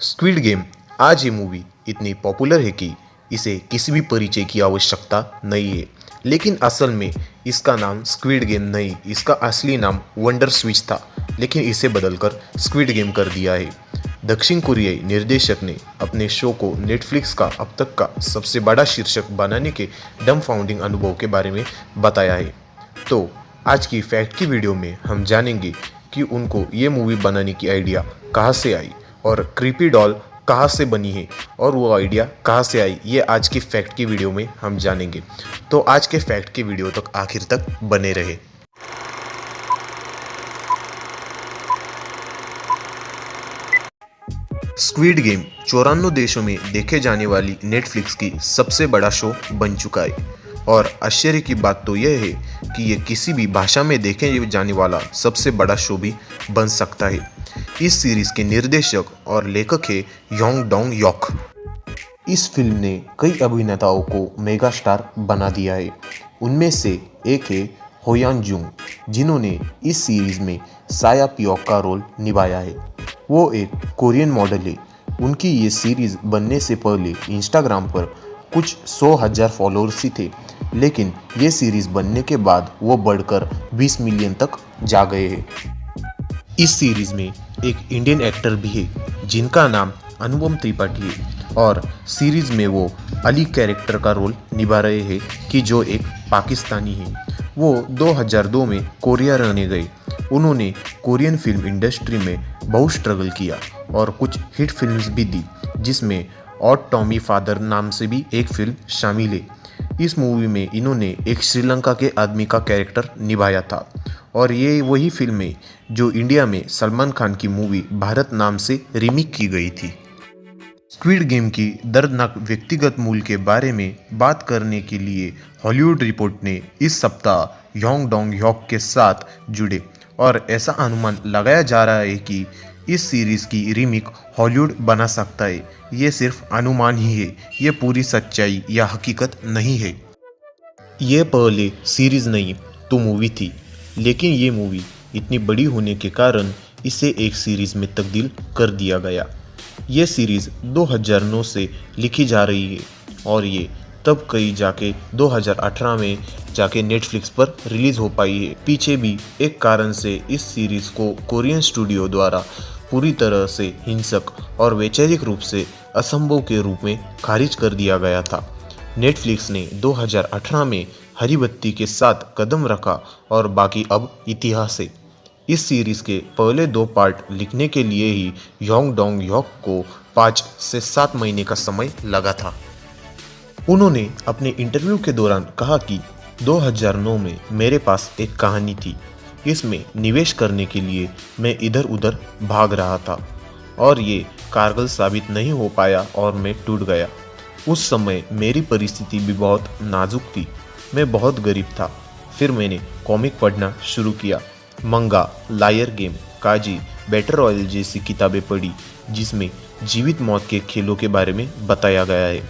Squid game आज ये movie इतनी पॉपुलर है कि इसे किसी भी परिचय की आवश्यकता नहीं है। लेकिन असल में इसका नाम स्क्विड गेम नहीं, इसका असली नाम वंडर स्विच था, लेकिन इसे बदलकर स्क्विड गेम कर दिया है। दक्षिण कोरियाई निर्देशक ने अपने शो को नेटफ्लिक्स का अब तक का सबसे बड़ा शीर्षक बनाने के डम्फाउंडिंग अनुभव के बारे में बताया है। तो आज की फैक्ट की वीडियो में हम जानेंगे कि उनको ये मूवी बनाने की आइडिया कहाँ से आई और क्रीपी डॉल कहाँ से बनी है और वो आइडिया कहाँ से आई, ये आज की फैक्ट की वीडियो में हम जानेंगे। तो आज के फैक्ट की वीडियो तक आखिर तक बने रहे। स्क्विड गेम 94 देशों में देखे जाने वाली नेटफ्लिक्स की सबसे बड़ा शो बन चुका है और आश्चर्य की बात तो यह है कि ये किसी भी भाषा में देखे जाने वाला सबसे बड़ा शो भी बन सकता है। इस सीरीज के निर्देशक और लेखक है योंग डोंग योक। इस फिल्म ने कई अभिनेताओं को मेगा स्टार बना दिया है। उनमें से एक है होयान जुंग, जिन्होंने इस सीरीज में साया पियोक का रोल निभाया है। वो एक कोरियन मॉडल है। उनकी ये सीरीज बनने से पहले इंस्टाग्राम पर कुछ 100,000 फॉलोअर्स ही थे, लेकिन ये सीरीज बनने के बाद वो बढ़कर 20 मिलियन तक जा गए हैं। इस सीरीज में एक इंडियन एक्टर भी है जिनका नाम अनुपम त्रिपाठी है और सीरीज में वो अली कैरेक्टर का रोल निभा रहे हैं कि जो एक पाकिस्तानी है। वो 2002 में कोरिया रहने गए। उन्होंने कोरियन फिल्म इंडस्ट्री में बहुत स्ट्रगल किया और कुछ हिट फिल्म्स भी दी, जिसमें ऑड टॉमी फादर नाम से भी एक फिल्म शामिल है। इस मूवी में इन्होंने एक श्रीलंका के आदमी का कैरेक्टर निभाया था और ये वही फिल्म है जो इंडिया में सलमान खान की मूवी भारत नाम से रीमेक की गई थी। स्क्विड गेम की दर्दनाक व्यक्तिगत मूल के बारे में बात करने के लिए हॉलीवुड रिपोर्ट ने इस सप्ताह योंग डोंग योक के साथ जुड़े और ऐसा अनुमान लगाया जा रहा है कि इस सीरीज की रीमेक हॉलीवुड बना सकता है। ये सिर्फ अनुमान ही है, ये पूरी सच्चाई या हकीकत नहीं है। ये पहले सीरीज नहीं तो मूवी थी, लेकिन ये मूवी इतनी बड़ी होने के कारण इसे एक सीरीज में तब्दील कर दिया गया। ये सीरीज 2009 से लिखी जा रही है और ये तब कई जाके 2018 में जाके नेटफ्लिक्स पर रिलीज हो पाई है। पीछे भी एक कारण से इस सीरीज को कोरियन स्टूडियो द्वारा पूरी तरह से हिंसक और वैचारिक रूप से असंभव के रूप में खारिज कर दिया गया था। नेटफ्लिक्स ने 2018 में हरी बत्ती के साथ कदम रखा और बाकी अब इतिहास है। इस सीरीज के पहले 2 पार्ट लिखने के लिए ही योंग डोंग योक को 5 से 7 महीने का समय लगा था। उन्होंने अपने इंटरव्यू के दौरान कहा कि 2009 में मेरे पास एक कहानी थी। इसमें निवेश करने के लिए मैं इधर उधर भाग रहा था और ये कारगर साबित नहीं हो पाया और मैं टूट गया। उस समय मेरी परिस्थिति भी बहुत नाजुक थी। मैं बहुत गरीब था। फिर मैंने कॉमिक पढ़ना शुरू किया। मंगा, लायर गेम, काजी, बैटर रॉयल जैसी किताबें पढ़ी जिसमें जीवित मौत के खेलों के बारे में बताया गया है।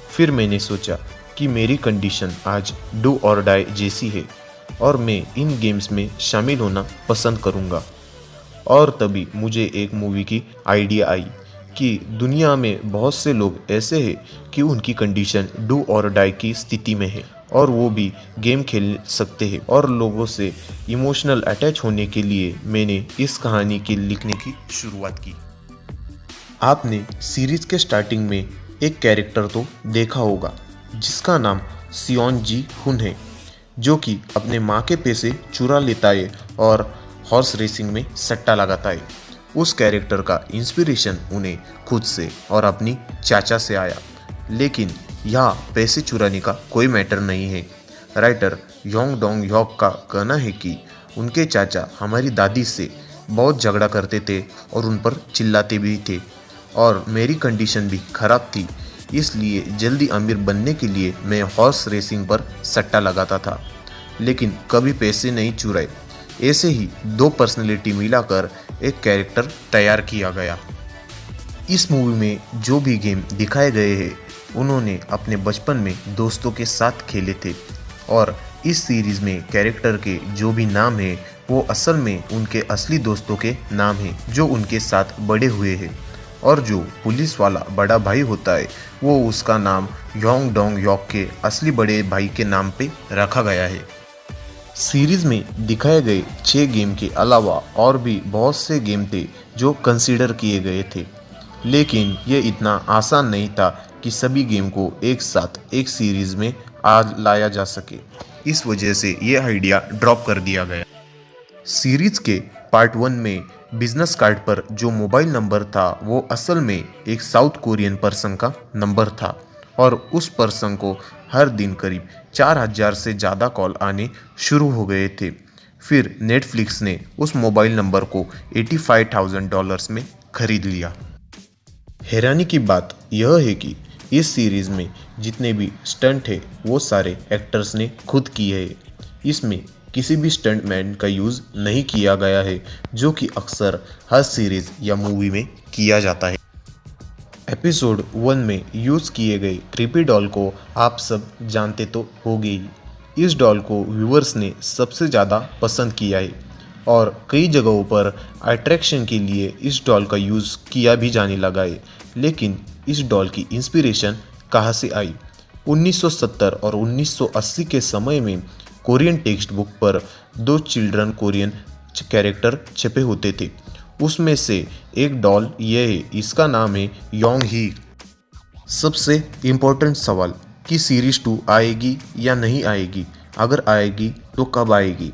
फिर मैंने सोचा कि मेरी कंडीशन आज डू और डाई जैसी है और मैं इन गेम्स में शामिल होना पसंद करूँगा। और तभी मुझे एक मूवी की आइडिया आई कि दुनिया में बहुत से लोग ऐसे हैं कि उनकी कंडीशन डू और डाई की स्थिति में है और वो भी गेम खेल सकते हैं, और लोगों से इमोशनल अटैच होने के लिए मैंने इस कहानी की लिखने की शुरुआत की। आपने सीरीज के स्टार्टिंग में एक कैरेक्टर तो देखा होगा जिसका नाम सियोन जी हुन है, जो कि अपने माँ के पैसे चुरा लेता है और हॉर्स रेसिंग में सट्टा लगाता है। उस कैरेक्टर का इंस्पिरेशन उन्हें खुद से और अपनी चाचा से आया, लेकिन यहाँ पैसे चुराने का कोई मैटर नहीं है। राइटर योंग डोंग योक का कहना है कि उनके चाचा हमारी दादी से बहुत झगड़ा करते थे और उन पर चिल्लाते भी थे और मेरी कंडीशन भी खराब थी, इसलिए जल्दी अमीर बनने के लिए मैं हॉर्स रेसिंग पर सट्टा लगाता था, लेकिन कभी पैसे नहीं चुराए। ऐसे ही 2 पर्सनैलिटी मिलाकर एक कैरेक्टर तैयार किया गया। इस मूवी में जो भी गेम दिखाए गए हैं उन्होंने अपने बचपन में दोस्तों के साथ खेले थे और इस सीरीज में कैरेक्टर के जो भी नाम हैं वो असल में उनके असली दोस्तों के नाम हैं जो उनके साथ बड़े हुए हैं और जो पुलिस वाला बड़ा भाई होता है वो उसका नाम योंग डोंग योक के असली बड़े भाई के नाम पे रखा गया है। सीरीज में दिखाए गए 6 गेम के अलावा और भी बहुत से गेम थे जो कंसीडर किए गए थे, लेकिन ये इतना आसान नहीं था कि सभी गेम को एक साथ एक सीरीज में लाया जा सके। इस वजह से ये आइडिया ड्रॉप कर दिया गया। सीरीज के पार्ट 1 में बिजनेस कार्ड पर जो मोबाइल नंबर था वो असल में एक साउथ कोरियन पर्सन का नंबर था और उस पर्सन को हर दिन करीब 4000 से ज़्यादा कॉल आने शुरू हो गए थे। फिर नेटफ्लिक्स ने उस मोबाइल नंबर को $85,000 में खरीद लिया। हैरानी की बात यह है कि इस सीरीज़ में जितने भी स्टंट है वो सारे एक्टर्स ने खुद किए हैं। इसमें किसी भी स्टंटमैन का यूज़ नहीं किया गया है, जो कि अक्सर हर सीरीज़ या मूवी में किया जाता है। एपिसोड 1 में यूज़ किए गए क्रीपी डॉल को आप सब जानते तो होंगे ही। इस डॉल को व्यूअर्स ने सबसे ज़्यादा पसंद किया है और कई जगहों पर अट्रैक्शन के लिए इस डॉल का यूज़ किया भी जाने लगा है। लेकिन इस डॉल की इंस्पिरेशन कहाँ से आई? 1970 और 1980 के समय में कोरियन टेक्स्ट बुक पर 2 चिल्ड्रन कोरियन कैरेक्टर छपे होते थे। उसमें से एक डॉल ये है, इसका नाम है योंग ही। सबसे इम्पोर्टेंट सवाल कि सीरीज 2 आएगी या नहीं आएगी, अगर आएगी तो कब आएगी?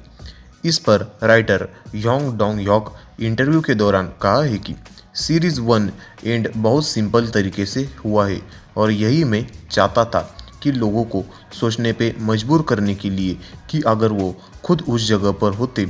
इस पर राइटर योंग डोंग योक इंटरव्यू के दौरान कहा है कि सीरीज 1 एंड बहुत सिंपल तरीके से हुआ है और यही मैं चाहता था कि लोगों को सोचने पे मजबूर करने के लिए कि अगर वो खुद उस जगह पर होते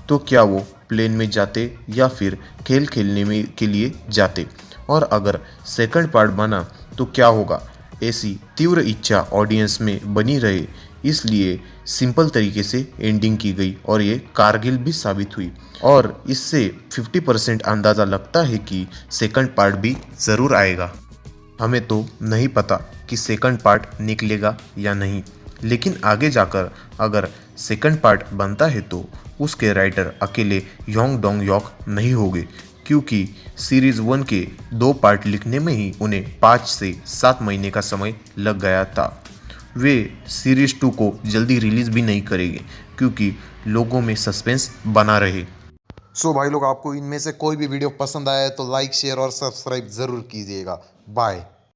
तो क्या वो प्लेन में जाते या फिर खेल खेलने में के लिए जाते, और अगर सेकंड पार्ट बना तो क्या होगा। ऐसी तीव्र इच्छा ऑडियंस में बनी रहे, इसलिए सिंपल तरीके से एंडिंग की गई और ये कारगिल भी साबित हुई। और इससे 50% अंदाज़ा लगता है कि सेकंड पार्ट भी ज़रूर आएगा। हमें तो नहीं पता कि सेकंड पार्ट निकलेगा या नहीं, लेकिन आगे जाकर अगर सेकंड पार्ट बनता है तो उसके राइटर अकेले योंग डोंग योक नहीं होंगे, क्योंकि सीरीज़ 1 के 2 पार्ट लिखने में ही उन्हें 5 से 7 महीने का समय लग गया था। वे सीरीज़ 2 को जल्दी रिलीज़ भी नहीं करेंगे क्योंकि लोगों में सस्पेंस बना रहे। सो भाई लोग, आपको इनमें से कोई भी वीडियो पसंद आया है तो लाइक शेयर और सब्सक्राइब ज़रूर कीजिएगा। बाय।